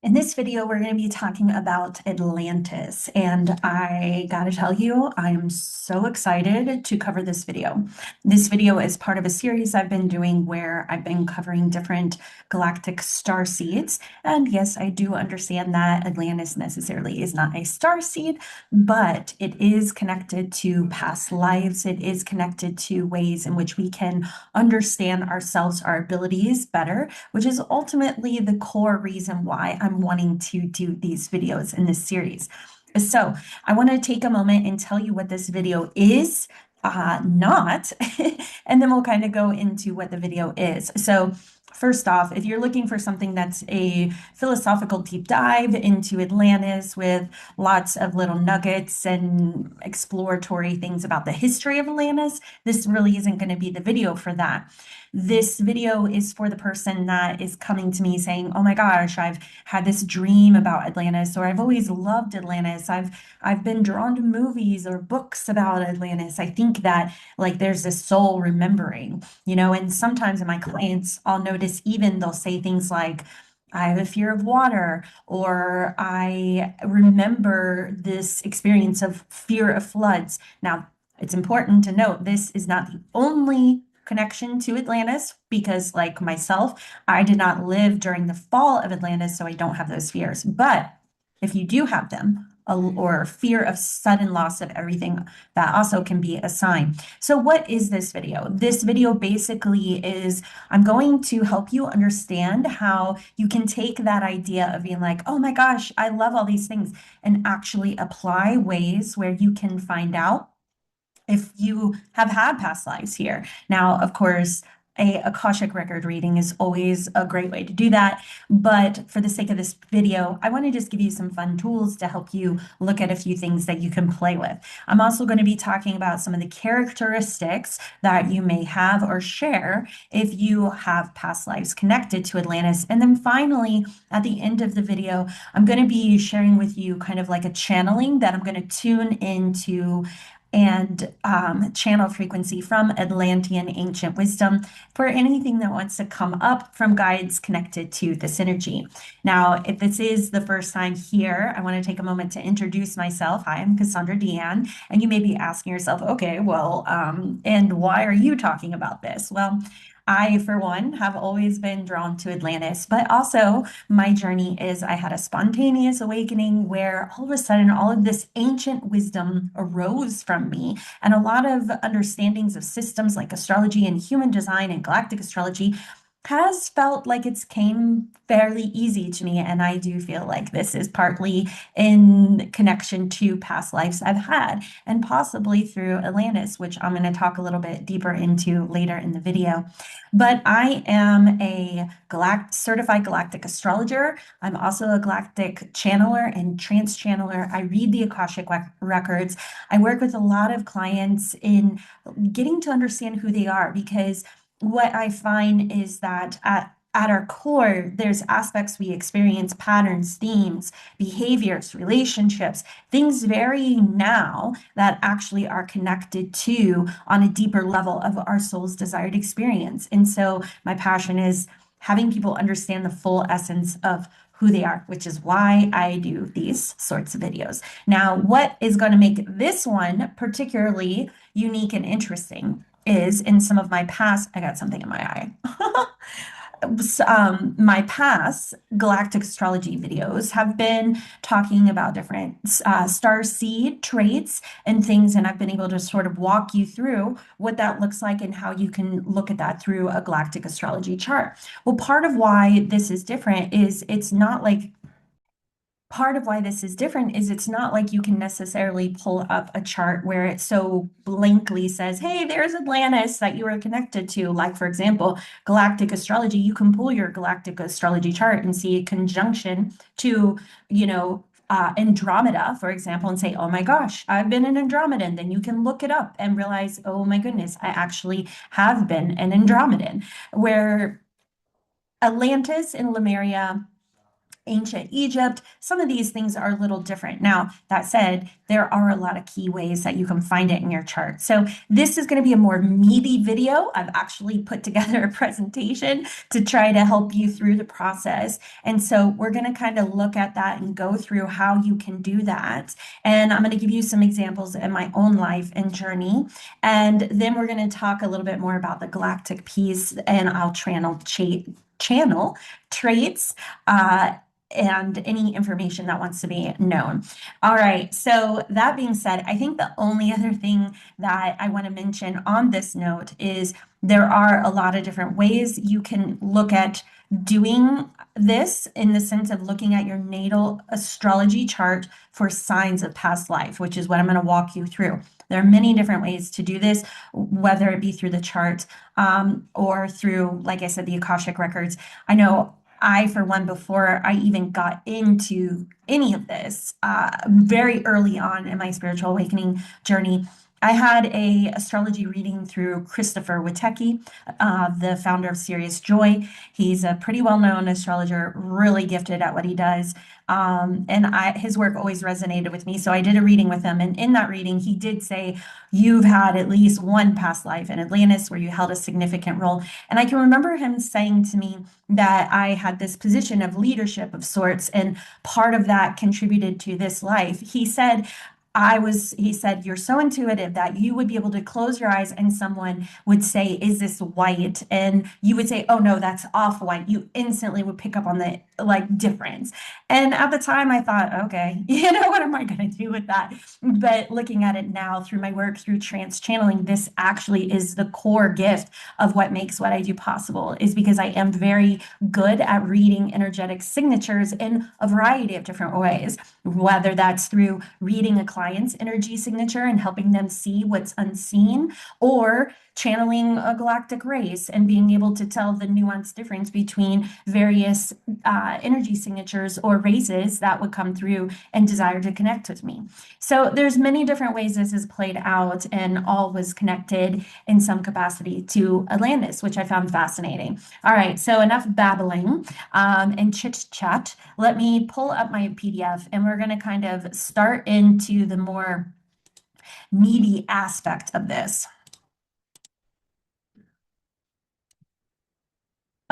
In this video, we're going to be talking about Atlantis, and I gotta tell you, I'm so excited to cover this video. This video is part of a series I've been doing where I've been covering different galactic star seeds. And yes, I do understand that Atlantis necessarily is not a star seed, but it is connected to past lives. It is connected to ways in which we can understand ourselves, our abilities better, which is ultimately the core reason why I'm wanting to do these videos in this series. So I want to take a moment and tell you what this video is not, and then we'll kind of go into what the video is. So first off, if you're looking for something that's a philosophical deep dive into Atlantis with lots of little nuggets and exploratory things about the history of Atlantis, this really isn't going to be the video for that. This video is for the person that is coming to me saying, "Oh my gosh, I've had this dream about Atlantis," or "I've always loved Atlantis. I've been drawn to movies or books about Atlantis. I think that like there's this soul remembering, and sometimes in my clients, I'll notice even they'll say things like, "I have a fear of water," or "I remember this experience of fear of floods." Now, it's important to note this is not the only connection to Atlantis because, like myself, I did not live during the fall of Atlantis, so I don't have those fears. But if you do have them, or fear of sudden loss of everything, that also can be a sign. So what is this video? This video basically is I'm going to help you understand how you can take that idea of being like, "Oh my gosh, I love all these things," and actually apply ways where you can find out if you have had past lives here. Now, of course, a Akashic record reading is always a great way to do that. But for the sake of this video, I want to just give you some fun tools to help you look at a few things that you can play with. I'm also going to be talking about some of the characteristics that you may have or share if you have past lives connected to Atlantis. And then finally, at the end of the video, I'm going to be sharing with you kind of like a channeling that I'm going to tune into and channel frequency from Atlantean ancient wisdom for anything that wants to come up from guides connected to this energy. Now, if this is the first time here, I want to take a moment to introduce myself. Hi, I'm Cassandra Deanne, and you may be asking yourself, okay, well, and why are you talking about this? Well, I, for one, have always been drawn to Atlantis, but also my journey is I had a spontaneous awakening where all of a sudden all of this ancient wisdom arose from me, and a lot of understandings of systems like astrology and human design and galactic astrology has felt like it's came fairly easy to me. And I do feel like this is partly in connection to past lives I've had and possibly through Atlantis, which I'm going to talk a little bit deeper into later in the video. But I am a certified galactic astrologer. I'm also a galactic channeler and trance channeler. I read the Akashic records. I work with a lot of clients in getting to understand who they are, because what I find is that at our core, there's aspects we experience, patterns, themes, behaviors, relationships, things varying now that actually are connected to on a deeper level of our soul's desired experience. And so my passion is having people understand the full essence of who they are, which is why I do these sorts of videos. Now, what is going to make this one particularly unique and interesting is in some of my past, I got something in my eye. My past galactic astrology videos have been talking about different star seed traits and things, and I've been able to sort of walk you through what that looks like and how you can look at that through a galactic astrology chart. Well, part of why this is different is it's not like you can necessarily pull up a chart where it so blankly says, "Hey, there's Atlantis that you are connected to." Like, for example, galactic astrology, you can pull your galactic astrology chart and see a conjunction to, Andromeda, for example, and say, "Oh my gosh, I've been an Andromedan." Then you can look it up and realize, "Oh my goodness, I actually have been an Andromedan." Where Atlantis in Lemuria ancient Egypt. Some of these things are a little different. Now, that said, there are a lot of key ways that you can find it in your chart. So this is going to be a more meaty video. I've actually put together a presentation to try to help you through the process. And so we're going to kind of look at that and go through how you can do that. And I'm going to give you some examples in my own life and journey. And then we're going to talk a little bit more about the galactic piece, and I'll channel traits and any information that wants to be known. All right, so that being said, I think the only other thing that I want to mention on this note is there are a lot of different ways you can look at doing this, in the sense of looking at your natal astrology chart for signs of past life, which is what I'm going to walk you through. There are many different ways to do this, whether it be through the chart or through, like I said, the Akashic records. I know I, for one, before I even got into any of this, very early on in my spiritual awakening journey, I had a astrology reading through Christopher Witecki, the founder of Serious Joy. He's a pretty well-known astrologer, really gifted at what he does. And his work always resonated with me. So I did a reading with him. And in that reading, he did say, you've had at least one past life in Atlantis where you held a significant role. And I can remember him saying to me that I had this position of leadership of sorts, and part of that contributed to this life. He said, you're so intuitive that you would be able to close your eyes and someone would say, is this white? And you would say, oh no, that's off white. You instantly would pick up on the difference. And at the time I thought, okay, what am I going to do with that? But looking at it now through my work, through trance channeling, this actually is the core gift of what makes what I do possible, is because I am very good at reading energetic signatures in a variety of different ways, whether that's through reading a client's energy signature and helping them see what's unseen, or channeling a galactic race and being able to tell the nuanced difference between various energy signatures or races that would come through and desire to connect with me. So there's many different ways this is played out, and all was connected in some capacity to Atlantis, which I found fascinating. All right, so enough babbling and chit chat. Let me pull up my PDF, and we're going to kind of start into the more meaty aspect of this.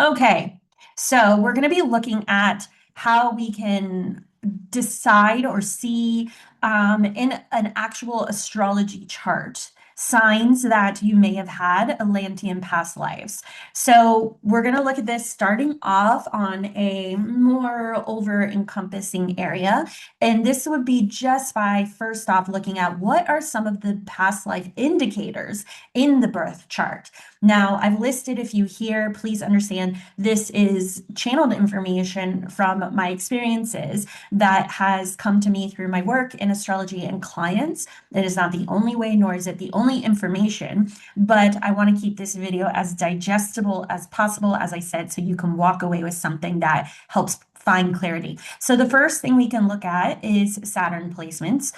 Okay, so we're going to be looking at how we can decide or see in an actual astrology chart signs that you may have had Atlantean past lives. So we're going to look at this starting off on a more over-encompassing area. And this would be just by first off looking at what are some of the past life indicators in the birth chart. Now, I've listed a few here. Please understand this is channeled information from my experiences that has come to me through my work in astrology and clients. It is not the only way, nor is it the only information, but I want to keep this video as digestible as possible, as I said, so you can walk away with something that helps find clarity. So the first thing we can look at is Saturn placements.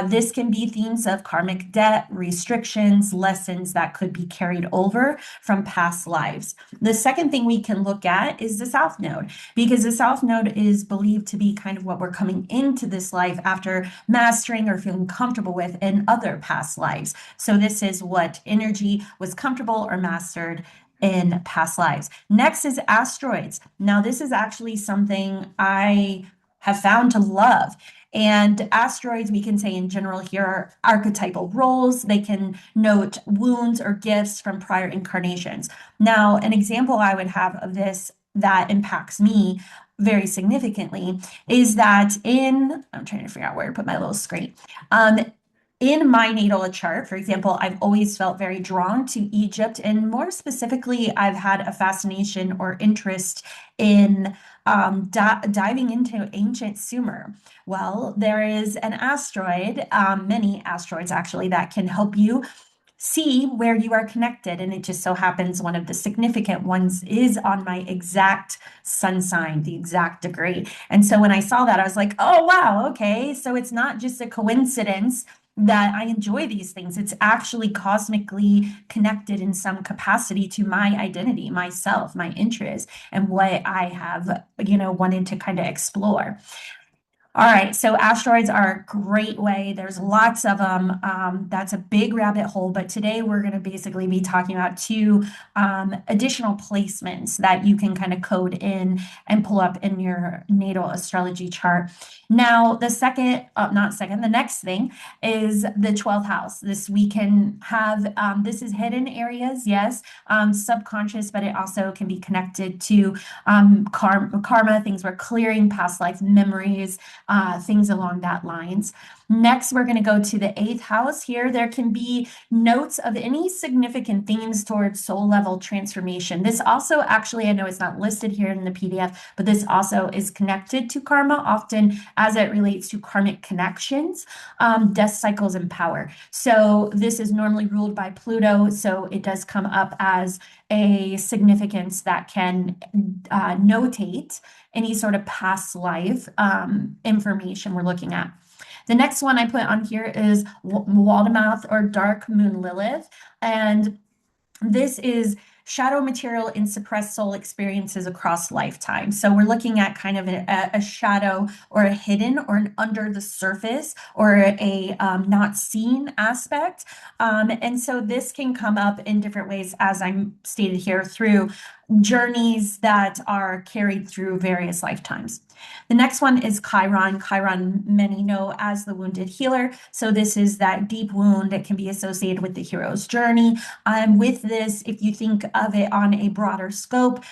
This can be themes of karmic debt, restrictions, lessons that could be carried over from past lives. The second thing we can look at is the South Node, because the South Node is believed to be kind of what we're coming into this life after mastering or feeling comfortable with in other past lives. So this is what energy was comfortable or mastered in past lives. Next is asteroids. Now, this is actually something I have found to love. And asteroids, we can say in general here, are archetypal roles. They can note wounds or gifts from prior incarnations. Now, an example I would have of this that impacts me very significantly is that I'm trying to figure out where to put my little screen. In my natal chart, for example, I've always felt very drawn to Egypt, and more specifically, I've had a fascination or interest in diving into ancient Sumer. Well, there is an asteroid, many asteroids actually, that can help you see where you are connected. And it just so happens one of the significant ones is on my exact sun sign, the exact degree. And so when I saw that, I was like, oh, wow, okay. So it's not just a coincidence that I enjoy these things. It's actually cosmically connected in some capacity to my identity, myself, my interests, and what I have, wanted to kind of explore. All right, so asteroids are a great way. There's lots of them. That's a big rabbit hole, but today we're going to basically be talking about two additional placements that you can kind of code in and pull up in your natal astrology chart. Now, the next thing is the 12th house. This we can have, this is hidden areas, yes, subconscious, but it also can be connected to karma, things we're clearing, past life memories, things along that lines. Next, we're going to go to the eighth house here. There can be notes of any significant themes towards soul level transformation. This also actually, I know it's not listed here in the PDF, but this also is connected to karma, often as it relates to karmic connections, death cycles, and power. So this is normally ruled by Pluto, so it does come up as a significance that can notate any sort of past life information we're looking at. The next one I put on here is Waldemath or Dark Moon Lilith. And this is shadow material in suppressed soul experiences across lifetimes. So we're looking at kind of a shadow or a hidden or an under the surface or a not seen aspect. And so this can come up in different ways, as I'm stated here, through journeys that are carried through various lifetimes. The next one is Chiron. Chiron, many know as the wounded healer. So this is that deep wound that can be associated with the hero's journey. With this, if you think of it on a broader scope,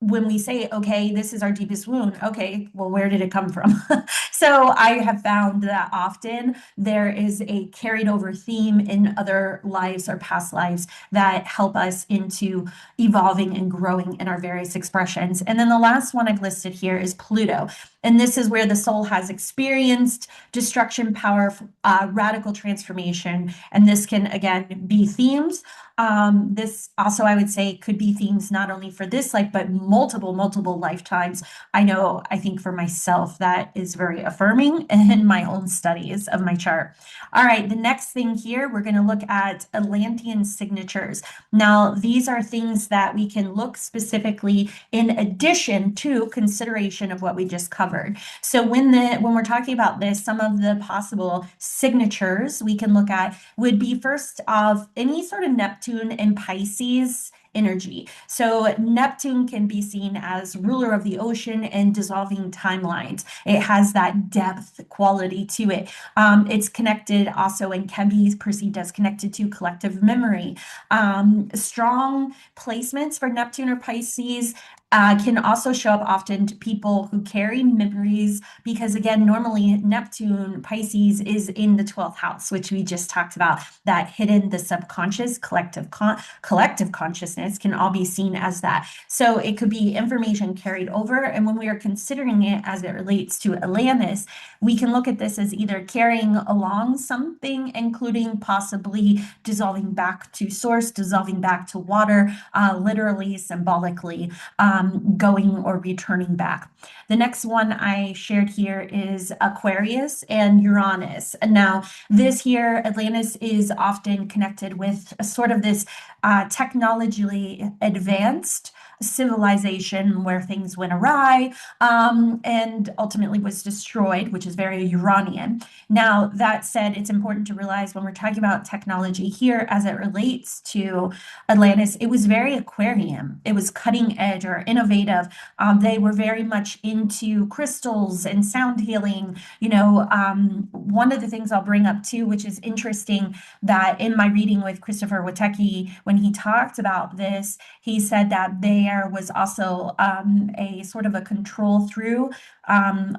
when we say, okay, this is our deepest wound, okay, well, where did it come from? So I have found that often there is a carried over theme in other lives or past lives that help us into evolving and growing in our various expressions. And then the last one I've listed here is Pluto. And this is where the soul has experienced destruction, power, radical transformation. And this can, again, be themes. This also, I would say, could be themes not only for this life, but multiple lifetimes. I think for myself, that is very affirming in my own studies of my chart. All right, the next thing here, we're going to look at Atlantean signatures. Now, these are things that we can look specifically in addition to consideration of what we just covered. So when we're talking about this, some of the possible signatures we can look at would be first of any sort of Neptune and Pisces energy. So Neptune can be seen as ruler of the ocean and dissolving timelines. It has that depth quality to it. It's connected also and can be perceived as connected to collective memory. Strong placements for Neptune or Pisces can also show up often to people who carry memories because, again, normally Neptune, Pisces is in the 12th house, which we just talked about. That hidden, the subconscious, collective consciousness can all be seen as that. So it could be information carried over. And when we are considering it as it relates to Atlantis, we can look at this as either carrying along something, including possibly dissolving back to source, dissolving back to water, literally, symbolically, going or returning back. The next one I shared here is Aquarius and Uranus. And now this here, Atlantis is often connected with a sort of this technologically advanced civilization where things went awry and ultimately was destroyed, which is very Uranian. Now, that said, it's important to realize when we're talking about technology here as it relates to Atlantis, it was very Aquarian. It was cutting edge or innovative. They were very much into crystals and sound healing. One of the things I'll bring up too, which is interesting, that in my reading with Christopher Witecki, when he talked about this, he said that there was also a sort of a control through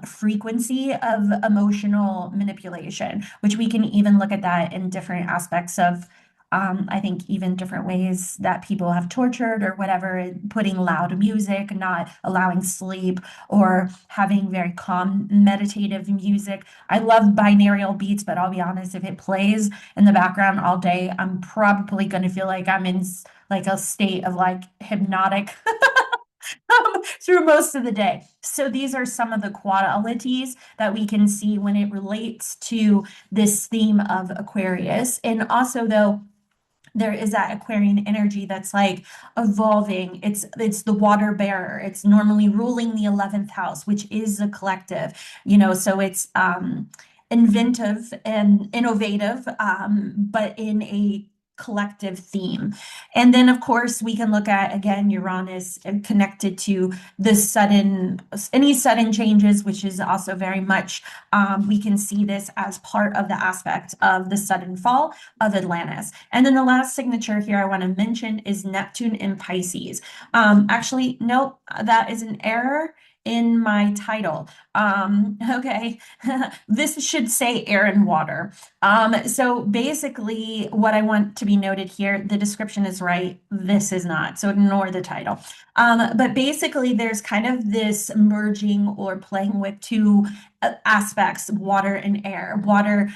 frequency of emotional manipulation, which we can even look at that in different aspects of I think even different ways that people have tortured or whatever, putting loud music, not allowing sleep, or having very calm meditative music. I love binaural beats, but I'll be honest, if it plays in the background all day, I'm probably going to feel like I'm in like a state of like hypnotic through most of the day. So these are some of the qualities that we can see when it relates to this theme of Aquarius. And also, though, there is that Aquarian energy that's like evolving. It's the water bearer. It's normally ruling the 11th house, which is a collective, so it's inventive and innovative, but in a collective theme. And then of course we can look at again Uranus and connected to the any sudden changes, which is also very much we can see this as part of the aspect of the sudden fall of Atlantis. And then the last signature here I want to mention is Neptune in Pisces. Actually, nope, that is an error in my title. Okay, this should say air and water. So basically, what I want to be noted here, the description is right. This is not, so ignore the title. But basically, there's kind of this merging or playing with two aspects, water and air. Water,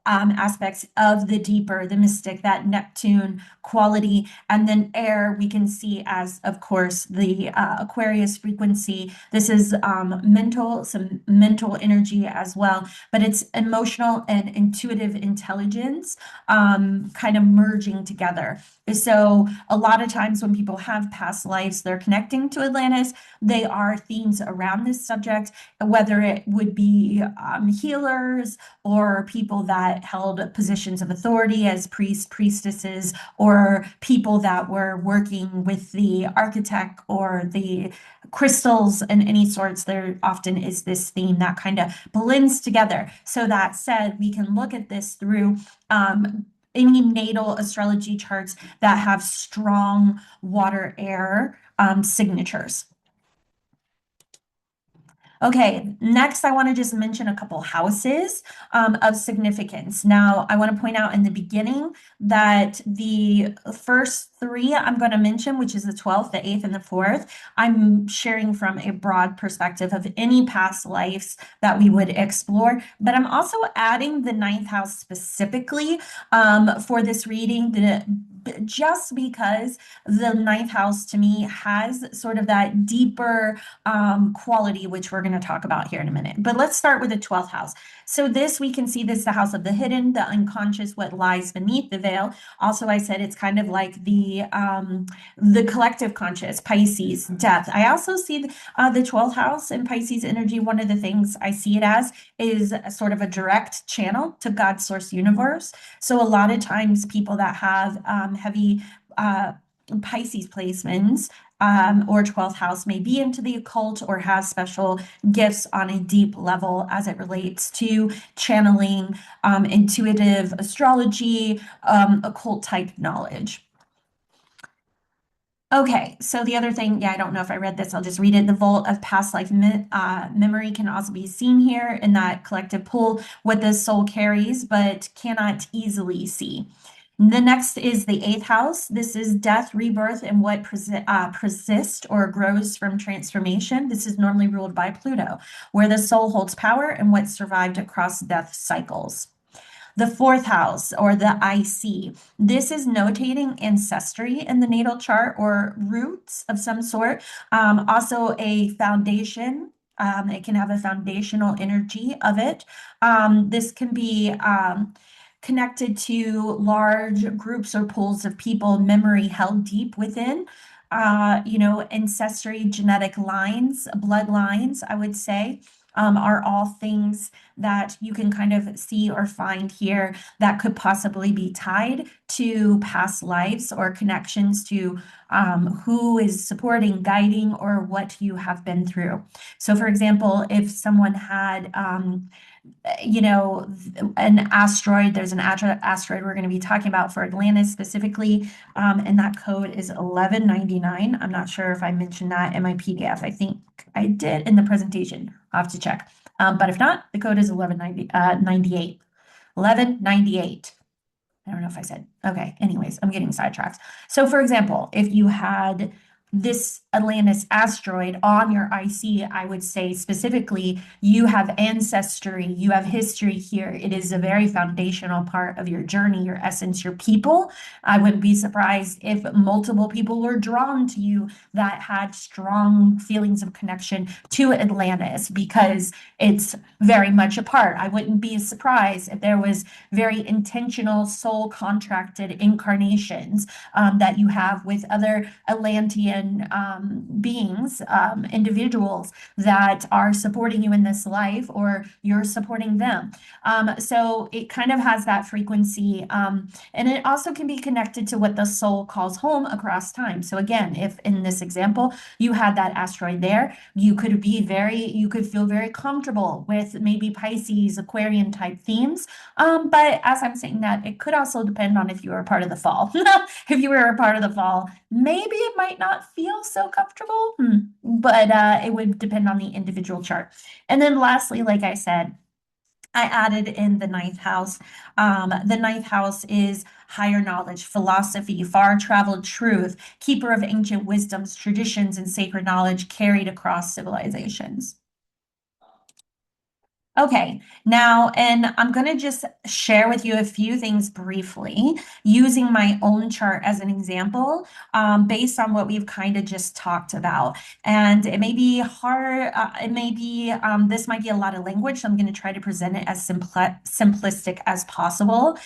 aspects of the deeper, the mystic, that Neptune quality, and then air we can see as, of course, the Aquarius frequency. This is some mental energy as well, but it's emotional and intuitive intelligence kind of merging together. So a lot of times when people have past lives, they're connecting to Atlantis. They are themes around this subject, whether it would be healers or people that held positions of authority as priests, priestesses, or people that were working with the architect or the crystals and any sorts. There often is this theme that kind of blends together. So that said, we can look at this through any natal astrology charts that have strong water air signatures. Okay, next I want to just mention a couple houses of significance. Now, I want to point out in the beginning that the first three I'm going to mention, which is the 12th, the 8th, and the 4th, I'm sharing from a broad perspective of any past lives that we would explore. But I'm also adding the 9th house specifically for this reading, just because the 9th house to me has sort of that deeper quality, which we're going to talk about here in a minute. But let's start with the 12th house. So this, we can see this, the house of the hidden, the unconscious, what lies beneath the veil. Also, I said it's kind of like the collective conscious, Pisces, death. I also see the 12th house in Pisces energy. One of the things I see it as is a sort of a direct channel to God's source universe. So a lot of times people that have heavy Pisces placements or 12th house may be into the occult or have special gifts on a deep level as it relates to channeling intuitive astrology, occult type knowledge. Okay, so the other thing, I don't know if I read this, I'll just read it. The vault of past life memory can also be seen here in that collective pull, what the soul carries, but cannot easily see. The next is the 8th house. This is death, rebirth, and what persists or grows from transformation. This is normally ruled by Pluto, where the soul holds power and what survived across death cycles. The 4th house, or the IC, this is notating ancestry in the natal chart or roots of some sort. Also a foundation. It can have a foundational energy of it. This can be connected to large groups or pools of people, memory held deep within. Ancestry, genetic lines, bloodlines, I would say, are all things that you can kind of see or find here that could possibly be tied to past lives or connections to who is supporting, guiding, or what you have been through. So, for example, if someone had an asteroid, there's an asteroid we're going to be talking about for Atlantis specifically, and that code is 1199. I'm not sure if I mentioned that in my PDF. I think I did in the presentation. I'll have to check. But if not, the code is 1198. 1198. I don't know if I said. Okay, anyways, I'm getting sidetracked. So for example, if you had this Atlantis asteroid on your IC, I would say specifically, you have ancestry, you have history here. It is a very foundational part of your journey, your essence, your people. I wouldn't be surprised if multiple people were drawn to you that had strong feelings of connection to Atlantis because it's very much a part. I wouldn't be surprised if there was very intentional soul contracted incarnations that you have with other Atlantean beings, individuals that are supporting you in this life or you're supporting them. So it kind of has that frequency. And it also can be connected to what the soul calls home across time. So again, if in this example, you had that asteroid there, you could feel very comfortable with maybe Pisces, Aquarian type themes. But as I'm saying that, it could also depend on if you were a part of the fall. If you were a part of the fall, maybe it might not feel so comfortable, but it would depend on the individual chart. And then lastly, like I said, I added in the ninth house. The ninth house is higher knowledge, philosophy, far traveled truth, keeper of ancient wisdoms, traditions, and sacred knowledge carried across civilizations. Okay, now, and I'm going to just share with you a few things briefly using my own chart as an example, based on what we've kind of just talked about. And it may be hard, this might be a lot of language, so I'm going to try to present it as simplistic as possible.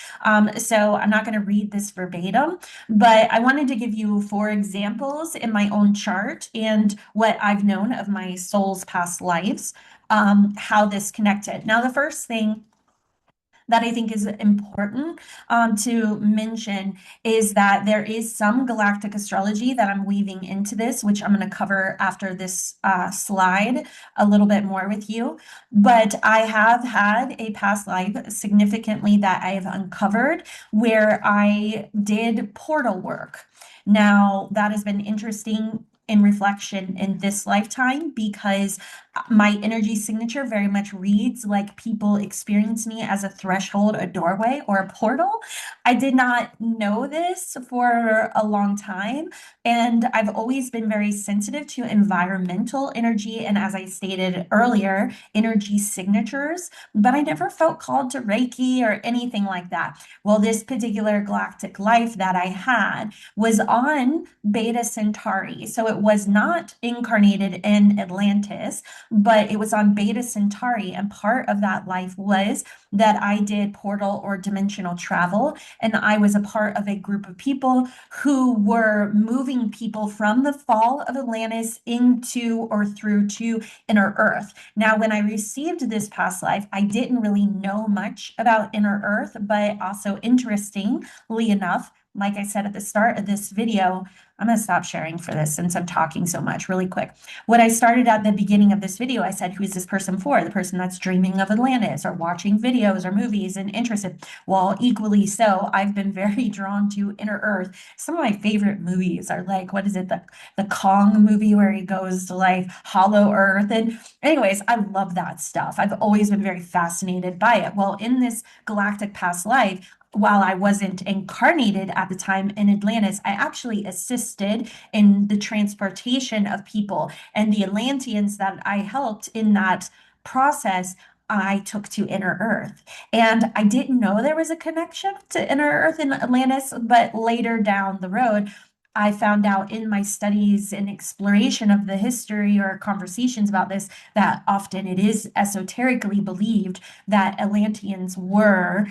So I'm not going to read this verbatim, but I wanted to give you 4 examples in my own chart and what I've known of my soul's past lives, how this connected. Now, the first thing that I think is important to mention is that there is some galactic astrology that I'm weaving into this, which I'm going to cover after this slide a little bit more with you. But I have had a past life significantly that I have uncovered where I did portal work. Now, that has been interesting in reflection in this lifetime because my energy signature very much reads like people experience me as a threshold, a doorway, or a portal. I did not know this for a long time, and I've always been very sensitive to environmental energy and, as I stated earlier, energy signatures, but I never felt called to Reiki or anything like that. Well, this particular galactic life that I had was on Beta Centauri, so it was not incarnated in Atlantis, but it was on Beta Centauri. And part of that life was that I did portal or dimensional travel. And I was a part of a group of people who were moving people from the fall of Atlantis into or through to inner Earth. Now, when I received this past life, I didn't really know much about inner Earth, but also interestingly enough, like I said at the start of this video, I'm going to stop sharing for this since I'm talking so much really quick. What I started at the beginning of this video, I said, who is this person for? The person that's dreaming of Atlantis or watching videos or movies and interested. Well, equally so, I've been very drawn to Inner Earth. Some of my favorite movies are like, what is it? The Kong movie where he goes to like Hollow Earth. And anyways, I love that stuff. I've always been very fascinated by it. Well, in this galactic past life, while I wasn't incarnated at the time in Atlantis, I actually assisted in the transportation of people. And the Atlanteans that I helped in that process, I took to Inner Earth. And I didn't know there was a connection to Inner Earth in Atlantis, but later down the road, I found out in my studies and exploration of the history or conversations about this that often it is esoterically believed that Atlanteans were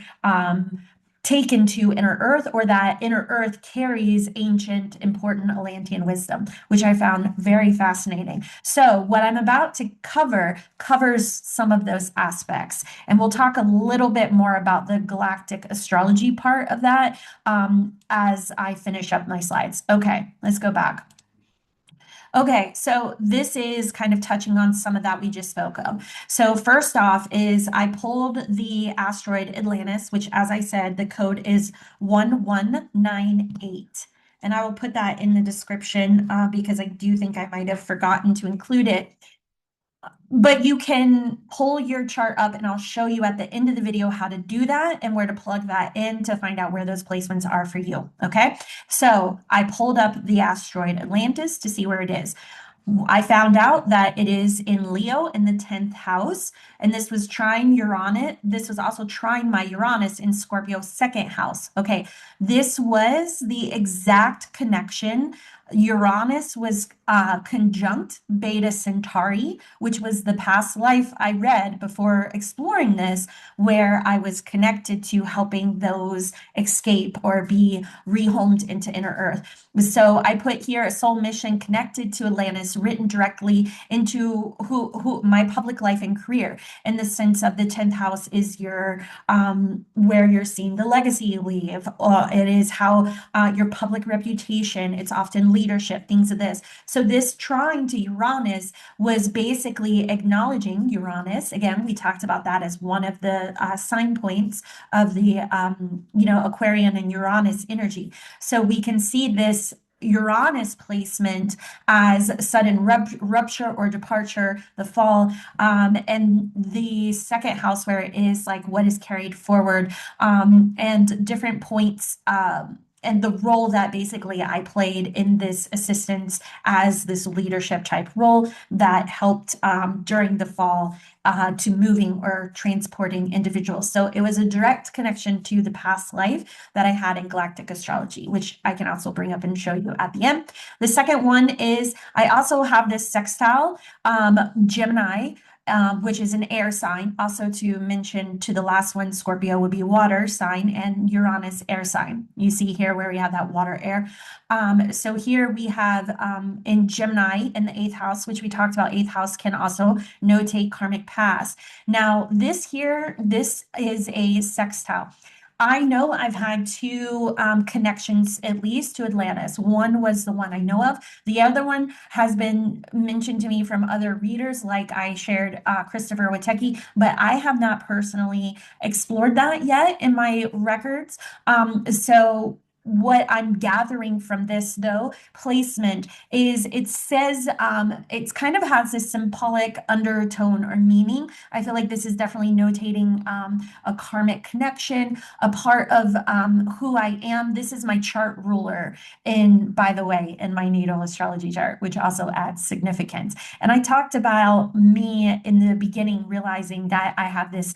taken to Inner Earth, or that Inner Earth carries ancient, important Atlantean wisdom, which I found very fascinating. So, what I'm about to cover covers some of those aspects, and we'll talk a little bit more about the galactic astrology part of that as I finish up my slides. Okay, let's go back. Okay, so this is kind of touching on some of that we just spoke of. So first off is I pulled the asteroid Atlantis, which, as I said, the code is 1198. And I will put that in the description because I do think I might have forgotten to include it. But you can pull your chart up and I'll show you at the end of the video how to do that and where to plug that in to find out where those placements are for you. Okay. So I pulled up the asteroid Atlantis to see where it is. I found out that it is in Leo in the 10th house, and this was trine Uranus. This was also trine my Uranus in Scorpio second house. Okay, this was the exact connection. Uranus was conjunct Beta Centauri, which was the past life I read before exploring this, where I was connected to helping those escape or be rehomed into inner Earth. So I put here a soul mission connected to Atlantis, written directly into who my public life and career. In the sense of the 10th house is your where you're seeing the legacy you leave. It is how your public reputation. It's often leadership, things of this. So this trine to Uranus was basically acknowledging Uranus. Again, we talked about that as one of the sign points of the Aquarian and Uranus energy. So we can see this Uranus placement as sudden rupture or departure, the fall, and the second house where it is like what is carried forward, and different points. And the role that basically I played in this assistance as this leadership type role that helped during the fall to moving or transporting individuals. So it was a direct connection to the past life that I had in Galactic Astrology, which I can also bring up and show you at the end. The second one is I also have this sextile Gemini, which is an air sign. Also to mention to the last one, Scorpio would be water sign and Uranus air sign. You see here where we have that water air. So here we have in Gemini in the eighth house, which we talked about, eighth house can also notate karmic past. Now this here, this is a sextile. I know I've had two connections at least to Atlantis. One was the one I know of. The other one has been mentioned to me from other readers, like I shared Christopher Witecki, but I have not personally explored that yet in my records. So what I'm gathering from this, though, placement is it says it's kind of has this symbolic undertone or meaning. I feel like this is definitely notating a karmic connection, a part of who I am. This is my chart ruler by the way, in my natal astrology chart, which also adds significance. And I talked about me in the beginning, realizing that I have this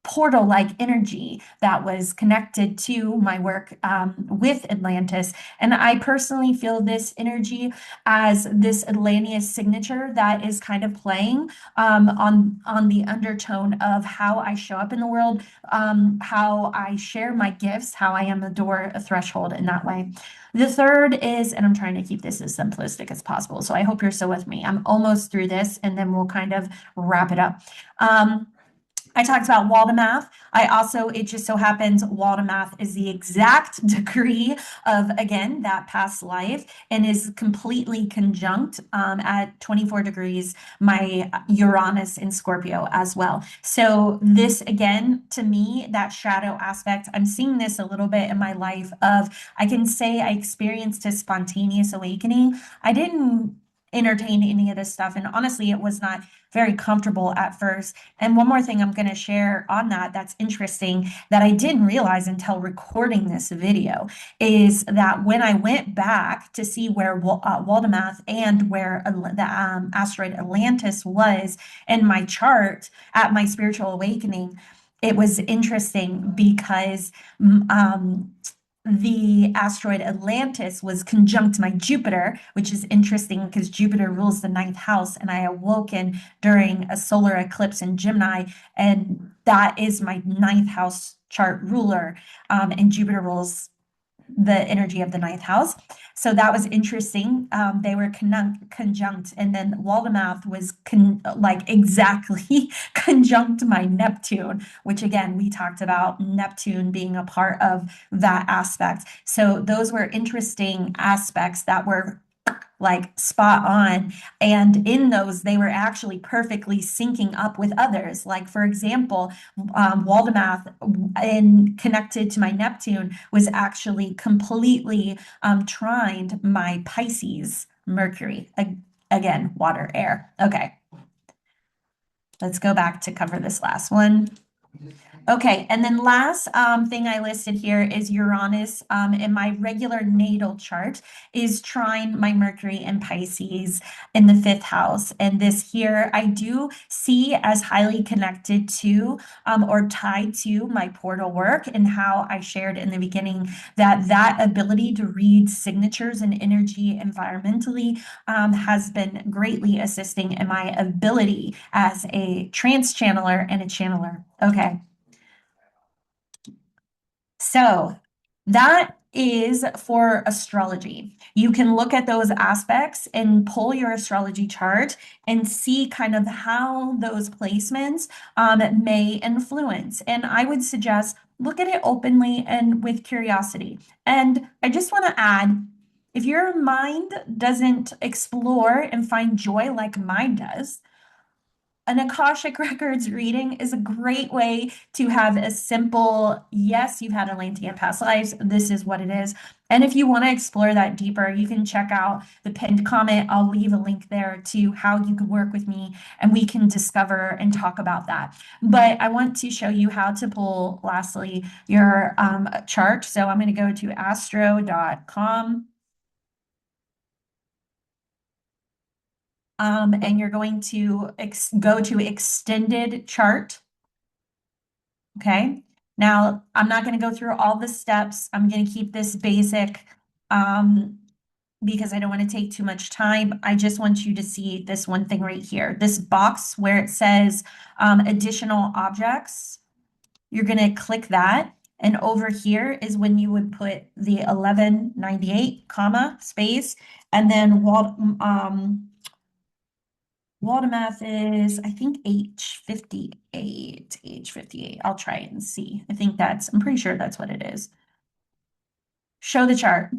portal-like energy that was connected to my work with Atlantis. And I personally feel this energy as this Atlantean signature that is kind of playing on the undertone of how I show up in the world, how I share my gifts, how I am a door, a threshold in that way. The third is, and I'm trying to keep this as simplistic as possible, so I hope you're still with me. I'm almost through this, and then we'll kind of wrap it up. I talked about Waldemath. It just so happens Waldemath is the exact degree of, again, that past life and is completely conjunct at 24 degrees, my Uranus in Scorpio as well. So this, again, to me, that shadow aspect, I'm seeing this a little bit in my life of, I can say I experienced a spontaneous awakening. I didn't entertain any of this stuff. And honestly, it was not very comfortable at first. And one more thing I'm going to share on that's interesting that I didn't realize until recording this video is that when I went back to see where Waldemath and where the asteroid Atlantis was in my chart at my spiritual awakening, it was interesting because the asteroid Atlantis was conjunct my Jupiter, which is interesting because Jupiter rules the ninth house, and I awoken during a solar eclipse in Gemini, and that is my ninth house chart ruler, and Jupiter rules the energy of the ninth house. So that was interesting. They were conjunct, and then Waldemath was like exactly conjunct my Neptune, which again, we talked about Neptune being a part of that aspect. So those were interesting aspects that were like spot on. And in those, they were actually perfectly syncing up with others. Like, for example, Waldemath and connected to my Neptune was actually completely trined my Pisces Mercury. Again, water, air. Okay. Let's go back to cover this last one. Okay, and then last thing I listed here is Uranus in my regular natal chart is trine my Mercury in Pisces in the fifth house. And this here I do see as highly connected to or tied to my portal work and how I shared in the beginning that that ability to read signatures and energy environmentally has been greatly assisting in my ability as a trance channeler and a channeler. Okay. So that is for astrology. You can look at those aspects and pull your astrology chart and see kind of how those placements may influence. And I would suggest look at it openly and with curiosity. And I just want to add, if your mind doesn't explore and find joy like mine does, an Akashic Records reading is a great way to have a simple, yes, you've had Atlantean past lives, this is what it is. And if you want to explore that deeper, you can check out the pinned comment. I'll leave a link there to how you can work with me and we can discover and talk about that. But I want to show you how to pull, lastly, your chart. So I'm going to go to astro.com. And you're going to go to extended chart. Okay. Now, I'm not going to go through all the steps. I'm going to keep this basic because I don't want to take too much time. I just want you to see this one thing right here. This box where it says additional objects. You're going to click that. And over here is when you would put the 1198, comma, space, and then Waldemath is, I think, H58. H58. I'll try it and see. I'm pretty sure that's what it is. Show the chart.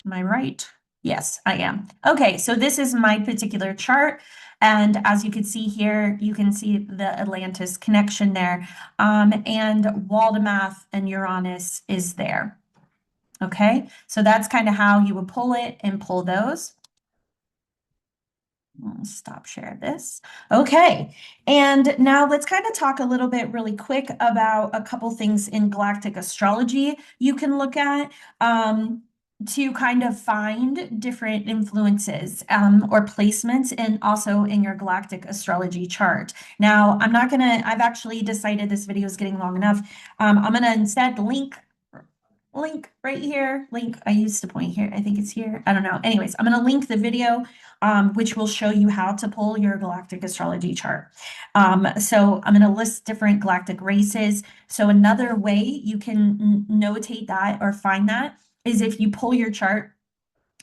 Am I right? Yes, I am. Okay, so this is my particular chart. And as you can see here, you can see the Atlantis connection there. And Waldemath and Uranus is there. Okay, so that's kind of how you would pull it and pull those. I'll stop share this. Okay, and now let's kind of talk a little bit really quick about a couple things in galactic astrology you can look at to kind of find different influences or placements and also in your galactic astrology chart. Now, I've actually decided this video is getting long enough. I'm gonna instead link right here. Link, I used to point here. I think it's here. I don't know. Anyways, I'm going to link the video, which will show you how to pull your galactic astrology chart. So I'm going to list different galactic races. So another way you can notate that or find that is if you pull your chart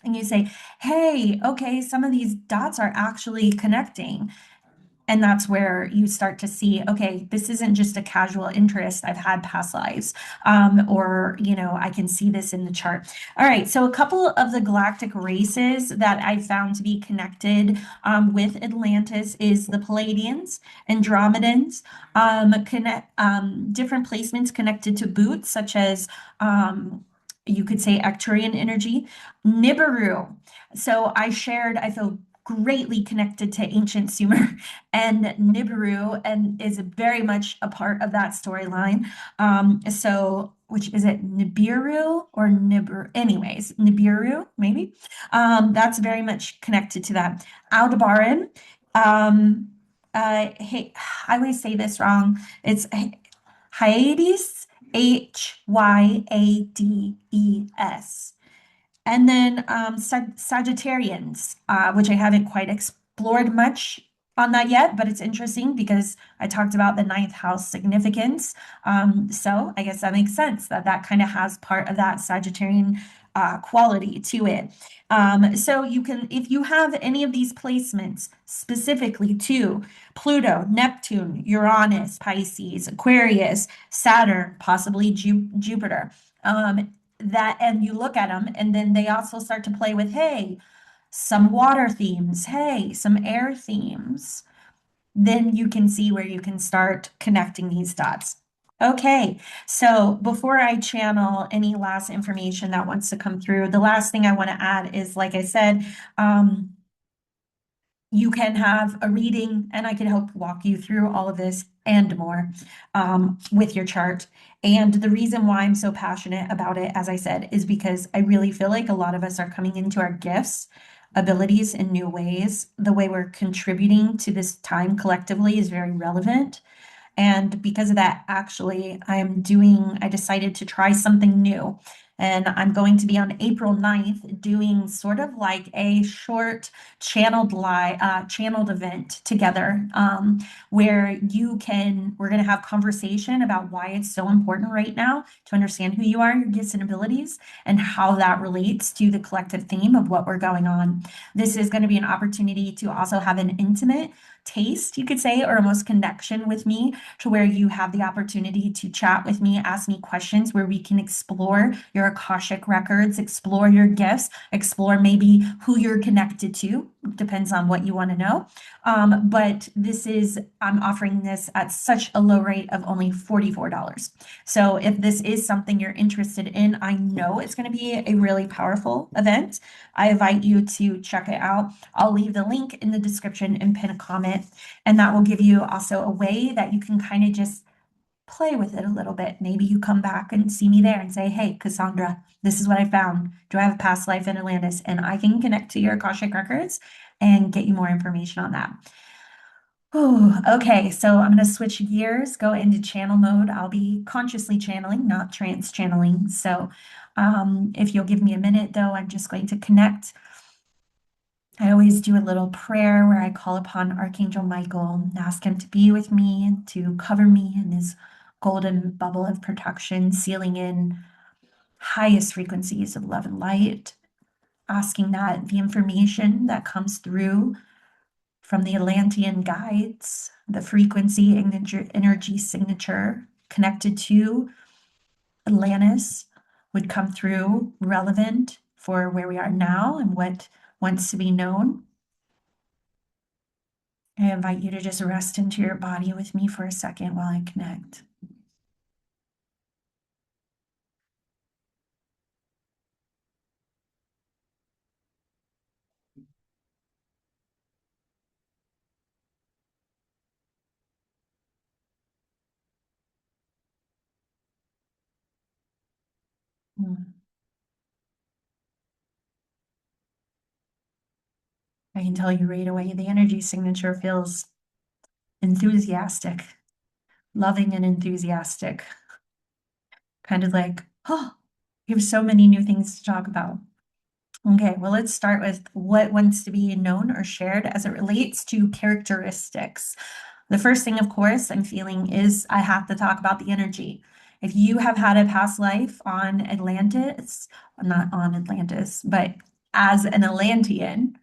and you say, hey, okay, some of these dots are actually connecting. And that's where you start to see, okay, this isn't just a casual interest. I've had past lives, or, I can see this in the chart. All right, so a couple of the galactic races that I found to be connected with Atlantis is the Palladians, Andromedans, different placements connected to boots, such as you could say Arcturian energy, Nibiru. So I feel greatly connected to ancient Sumer and Nibiru and is very much a part of that storyline. Which is it Nibiru or Nibiru? Anyways, Nibiru, maybe. That's very much connected to that. Aldebaran. Hey, I always say this wrong. It's Hyades, Hyades. And then Sagittarians, which I haven't quite explored much on that yet, but it's interesting because I talked about the ninth house significance. So I guess that makes sense that that kind of has part of that Sagittarian quality to it. So you can, if you have any of these placements specifically to Pluto, Neptune, Uranus, Pisces, Aquarius, Saturn, possibly Jupiter, and you look at them and then they also start to play with, hey, some water themes, hey, some air themes, then you can see where you can start connecting these dots. Okay, so before I channel any last information that wants to come through, the last thing I want to add is, like I said, you can have a reading and I can help walk you through all of this and more with your chart. And the reason why I'm so passionate about it, as I said, is because I really feel like a lot of us are coming into our gifts, abilities in new ways. The way we're contributing to this time collectively is very relevant. And because of that, actually, I decided to try something new. And I'm going to be on April 9th doing sort of like a short channeled event together, where we're going to have conversation about why it's so important right now to understand who you are, your gifts and abilities, and how that relates to the collective theme of what we're going on. This is going to be an opportunity to also have an intimate taste, you could say, or almost connection with me, to where you have the opportunity to chat with me, ask me questions, where we can explore your Akashic records, explore your gifts, explore maybe who you're connected to. Depends on what you want to know. But I'm offering this at such a low rate of only $44. So if this is something you're interested in, I know it's going to be a really powerful event. I invite you to check it out. I'll leave the link in the description and pin a comment, and that will give you also a way that you can kind of just play with it a little bit. Maybe you come back and see me there and say, hey, Cassandra, this is what I found. Do I have a past life in Atlantis? And I can connect to your Akashic records and get you more information on that. Oh, okay, so I'm going to switch gears, go into channel mode. I'll be consciously channeling, not trance channeling. So if you'll give me a minute, though, I'm just going to connect. I always do a little prayer where I call upon Archangel Michael and ask him to be with me, to cover me in his golden bubble of protection, sealing in highest frequencies of love and light, asking that the information that comes through from the Atlantean guides, the frequency energy signature connected to Atlantis, would come through relevant for where we are now and what wants to be known. I invite you to just rest into your body with me for a second while I connect. Mm. I can tell you right away, the energy signature feels enthusiastic, loving and enthusiastic. Kind of like, oh, we have so many new things to talk about. Okay, well, let's start with what wants to be known or shared as it relates to characteristics. The first thing, of course, I'm feeling is I have to talk about the energy. If you have had a past life on Atlantis, not on Atlantis, but as an Atlantean,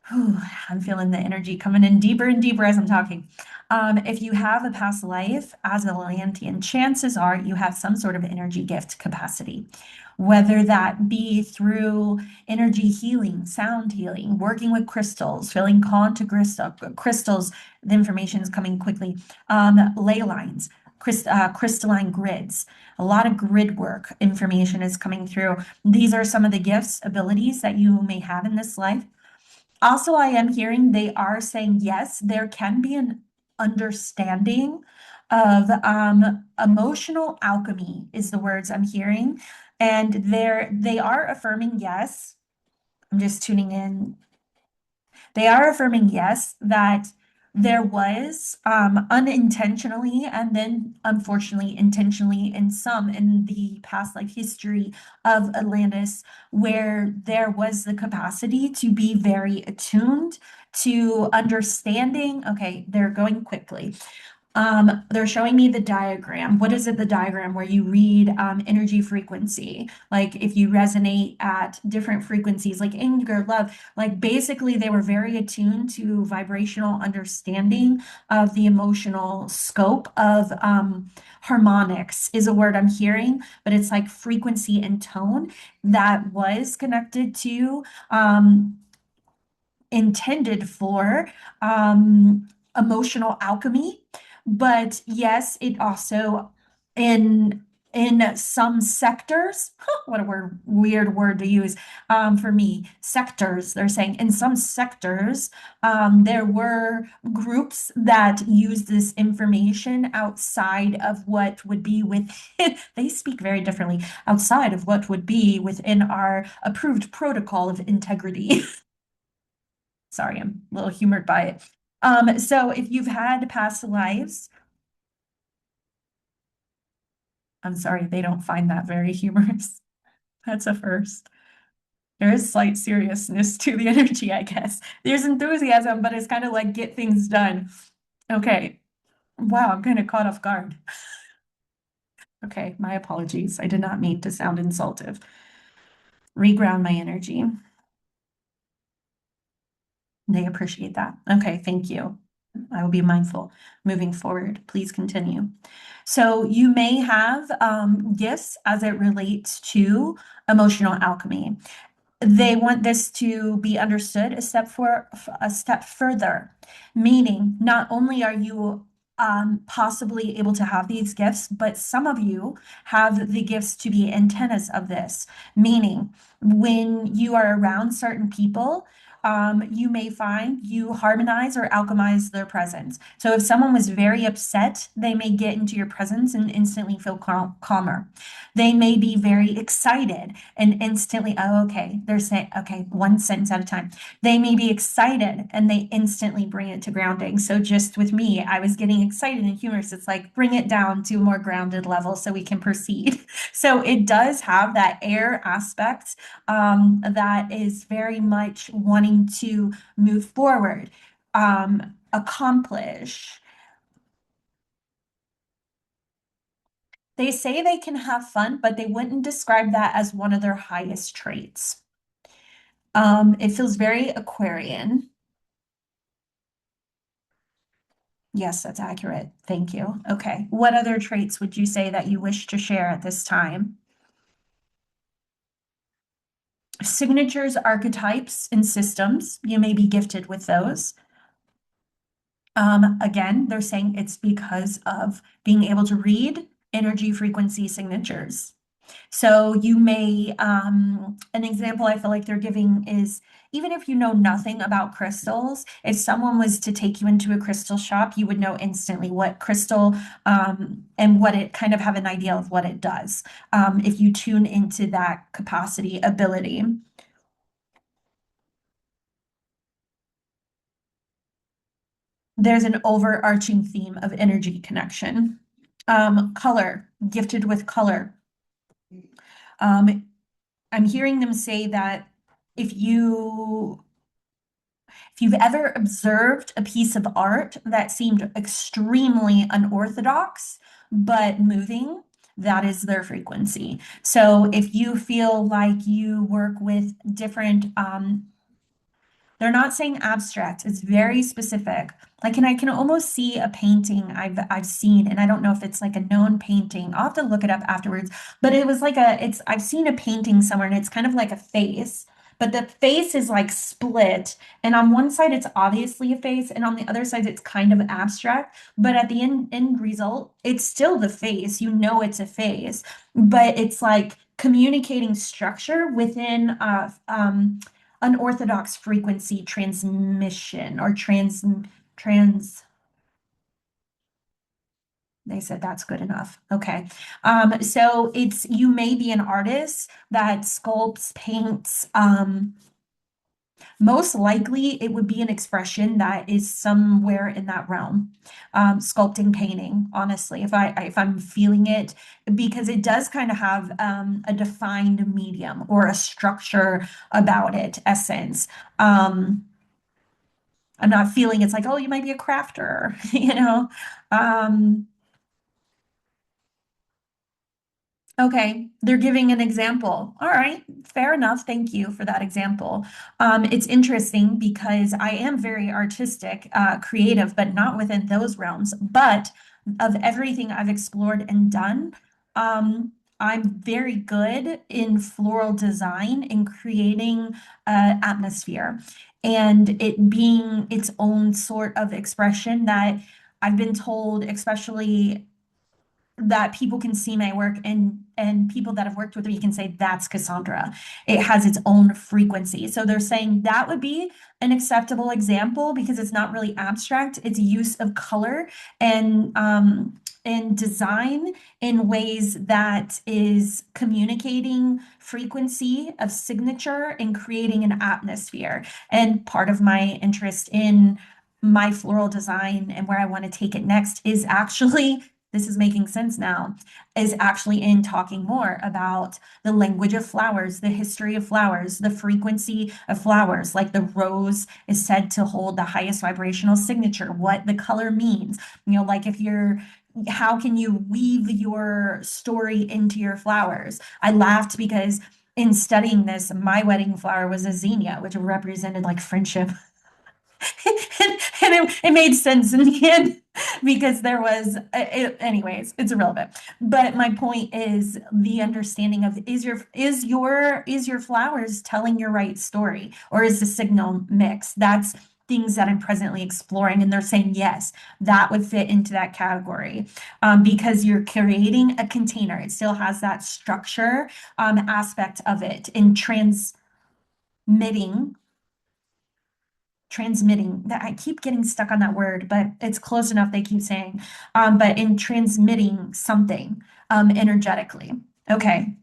whew, I'm feeling the energy coming in deeper and deeper as I'm talking. If you have a past life as an Atlantean, chances are you have some sort of energy gift capacity, whether that be through energy healing, sound healing, working with crystals, feeling called to crystals. The information is coming quickly. Ley lines, crystalline grids. A lot of grid work information is coming through. These are some of the gifts, abilities that you may have in this life. Also, I am hearing they are saying yes, there can be an understanding of emotional alchemy is the words I'm hearing. And they are affirming yes. I'm just tuning in. They are affirming yes, that there was unintentionally and then unfortunately intentionally in the past life history of Atlantis, where there was the capacity to be very attuned to understanding. Okay, they're going quickly. They're showing me the diagram. What is it, the diagram where you read energy frequency? Like if you resonate at different frequencies, like anger, love, like basically they were very attuned to vibrational understanding of the emotional scope of harmonics is a word I'm hearing, but it's like frequency and tone that was connected to intended for emotional alchemy. But yes, it also in in some sectors, what a word, weird word to use for me, sectors, they're saying in some sectors, there were groups that used this information outside of what would be within, they speak very differently, outside of what would be within our approved protocol of integrity. Sorry, I'm a little humored by it. So if you've had past lives, I'm sorry, they don't find that very humorous. That's a first. There is slight seriousness to the energy, I guess. There's enthusiasm, but it's kind of like get things done. Okay. Wow, I'm kind of caught off guard. Okay, my apologies. I did not mean to sound insultive. Reground my energy. They appreciate that. Okay, thank you. I will be mindful moving forward. Please continue. So you may have gifts as it relates to emotional alchemy. They want this to be understood a step further, meaning not only are you possibly able to have these gifts, but some of you have the gifts to be antennas of this, meaning when you are around certain people, you may find you harmonize or alchemize their presence. So if someone was very upset, they may get into your presence and instantly feel calmer. They may be very excited and instantly, oh, okay, they're saying, okay, one sentence at a time. They may be excited and they instantly bring it to grounding. So just with me, I was getting excited and humorous. It's like, bring it down to a more grounded level so we can proceed. So it does have that air aspect that is very much wanting to move forward, accomplish. They say they can have fun, but they wouldn't describe that as one of their highest traits. It feels very Aquarian. Yes, that's accurate. Thank you. Okay. What other traits would you say that you wish to share at this time? Signatures, archetypes, and systems. You may be gifted with those. Again, they're saying it's because of being able to read energy frequency signatures. So you may, an example I feel like they're giving is even if you know nothing about crystals, if someone was to take you into a crystal shop, you would know instantly what crystal and what it kind of have an idea of what it does if you tune into that capacity ability. There's an overarching theme of energy connection. Color, gifted with color. Um, I'm hearing them say that if you if you've ever observed a piece of art that seemed extremely unorthodox but moving, that is their frequency. So if you feel like you work with different they're not saying abstract, it's very specific. Like, and I can almost see a painting I've seen, and I don't know if it's like a known painting. I'll have to look it up afterwards. But it was like it's I've seen a painting somewhere, and it's kind of like a face, but the face is like split. And on one side, it's obviously a face, and on the other side, it's kind of abstract. But at the end result, it's still the face. You know it's a face, but it's like communicating structure within unorthodox frequency transmission or trans they said that's good enough. Okay. So it's you may be an artist that sculpts, paints, most likely it would be an expression that is somewhere in that realm. Sculpting, painting, honestly, if I'm feeling it, because it does kind of have a defined medium or a structure about it, essence. I'm not feeling it's like, oh, you might be a crafter, you know. Um, Okay, they're giving an example. All right, fair enough. Thank you for that example. It's interesting because I am very artistic, creative, but not within those realms. But of everything I've explored and done, I'm very good in floral design and creating atmosphere and it being its own sort of expression that I've been told, especially that people can see my work, and people that have worked with me can say that's Cassandra. It has its own frequency. So they're saying that would be an acceptable example because it's not really abstract. It's use of color and design in ways that is communicating frequency of signature and creating an atmosphere. And part of my interest in my floral design and where I want to take it next is actually, this is making sense now, is actually in talking more about the language of flowers, the history of flowers, the frequency of flowers. Like the rose is said to hold the highest vibrational signature, what the color means. You know, like if you're, how can you weave your story into your flowers? I laughed because in studying this, my wedding flower was a zinnia, which represented like friendship. And it made sense in the end because there was anyways, it's irrelevant. But my point is the understanding of is your flowers telling your right story, or is the signal mixed? That's things that I'm presently exploring, and they're saying yes, that would fit into that category, because you're creating a container. It still has that structure aspect of it in transmitting that. I keep getting stuck on that word, but it's close enough, they keep saying, but in transmitting something energetically. Okay.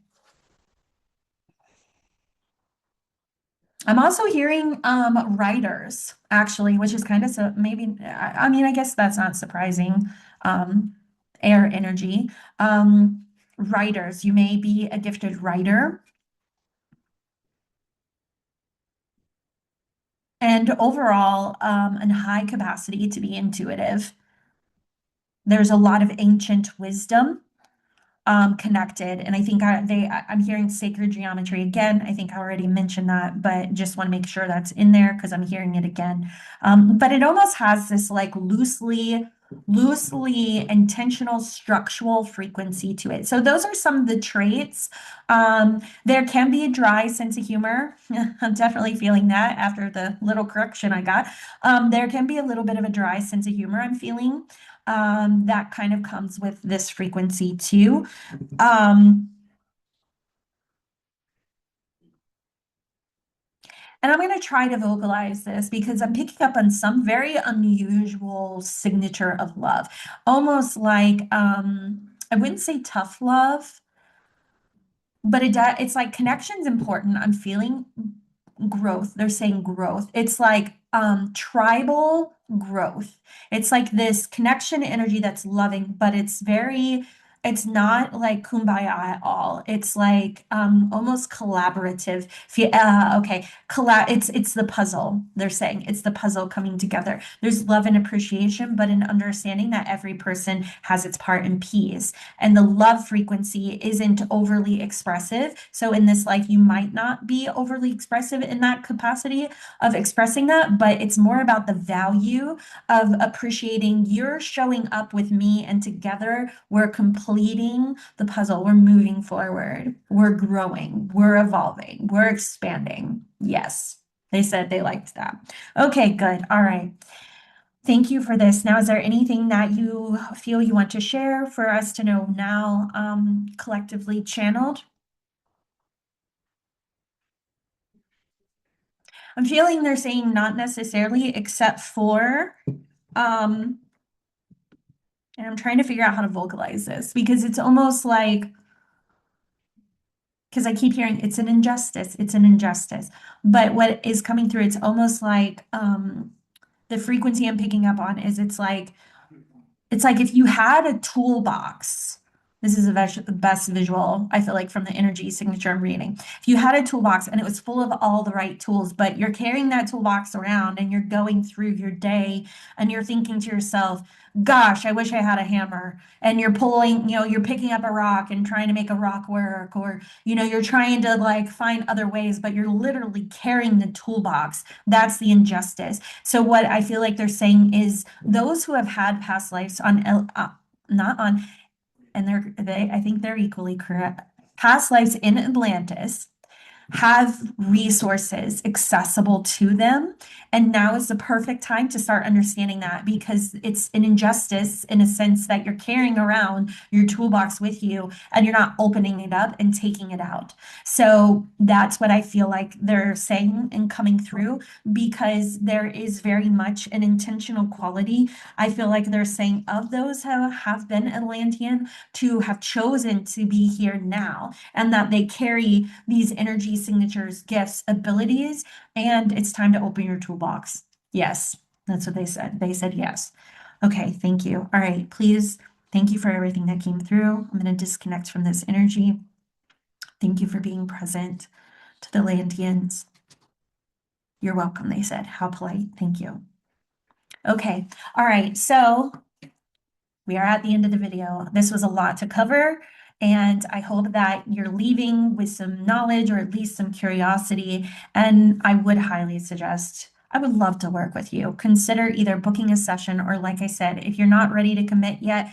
I'm also hearing writers actually, which is kind of, so maybe, I mean, I guess that's not surprising. um Air energy. Writers, you may be a gifted writer, and overall a high capacity to be intuitive. There's a lot of ancient wisdom connected. And I think I'm hearing sacred geometry again. I think I already mentioned that, but just want to make sure that's in there because I'm hearing it again. But it almost has this like loosely intentional structural frequency to it. So those are some of the traits. There can be a dry sense of humor. I'm definitely feeling that after the little correction I got. There can be a little bit of a dry sense of humor I'm feeling. That kind of comes with this frequency too. Um, and I'm going to try to vocalize this because I'm picking up on some very unusual signature of love, almost like I wouldn't say tough love, but it's like connection's important. I'm feeling growth. They're saying growth. It's like tribal growth. It's like this connection energy that's loving, but it's not like kumbaya at all. It's like almost collaborative. Okay, it's the puzzle. They're saying it's the puzzle coming together. There's love and appreciation, but an understanding that every person has its part in piece. And the love frequency isn't overly expressive. So in this life, you might not be overly expressive in that capacity of expressing that, but it's more about the value of appreciating you're showing up with me, and together we're completing the puzzle. We're moving forward. We're growing. We're evolving. We're expanding. Yes. They said they liked that. Okay, good. All right. Thank you for this. Now, is there anything that you feel you want to share for us to know now, collectively channeled? I'm feeling they're saying not necessarily, except for, and I'm trying to figure out how to vocalize this because it's almost like, because I keep hearing it's an injustice, it's an injustice. But what is coming through, it's almost like the frequency I'm picking up on is it's like if you had a toolbox. This is the best visual, I feel like, from the energy signature I'm reading. If you had a toolbox and it was full of all the right tools, but you're carrying that toolbox around and you're going through your day and you're thinking to yourself, gosh, I wish I had a hammer. And you're pulling, you're picking up a rock and trying to make a rock work, or, you're trying to like find other ways, but you're literally carrying the toolbox. That's the injustice. So what I feel like they're saying is those who have had past lives not on, and I think they're equally correct, past lives in Atlantis, have resources accessible to them. And now is the perfect time to start understanding that, because it's an injustice in a sense that you're carrying around your toolbox with you and you're not opening it up and taking it out. So that's what I feel like they're saying and coming through, because there is very much an intentional quality. I feel like they're saying of those who have been Atlantean to have chosen to be here now, and that they carry these energy signatures, gifts, abilities, and it's time to open your toolbox. Yes, that's what they said. They said yes. Okay, thank you. All right, please, thank you for everything that came through. I'm going to disconnect from this energy. Thank you for being present to the Atlanteans. You're welcome, they said. How polite. Thank you. Okay, all right, so we are at the end of the video. This was a lot to cover, and I hope that you're leaving with some knowledge or at least some curiosity. And I would highly suggest, I would love to work with you. Consider either booking a session, or like I said, if you're not ready to commit yet,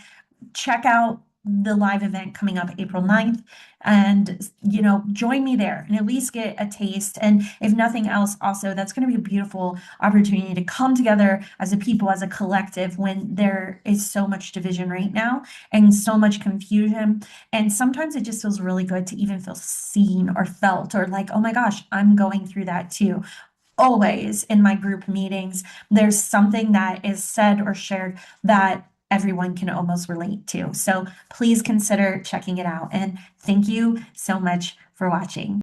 check out the live event coming up April 9th, and join me there and at least get a taste. And if nothing else, also, that's going to be a beautiful opportunity to come together as a people, as a collective, when there is so much division right now and so much confusion. And sometimes it just feels really good to even feel seen or felt, or like, oh my gosh, I'm going through that too. Always in my group meetings, there's something that is said or shared that everyone can almost relate to. So please consider checking it out. And thank you so much for watching.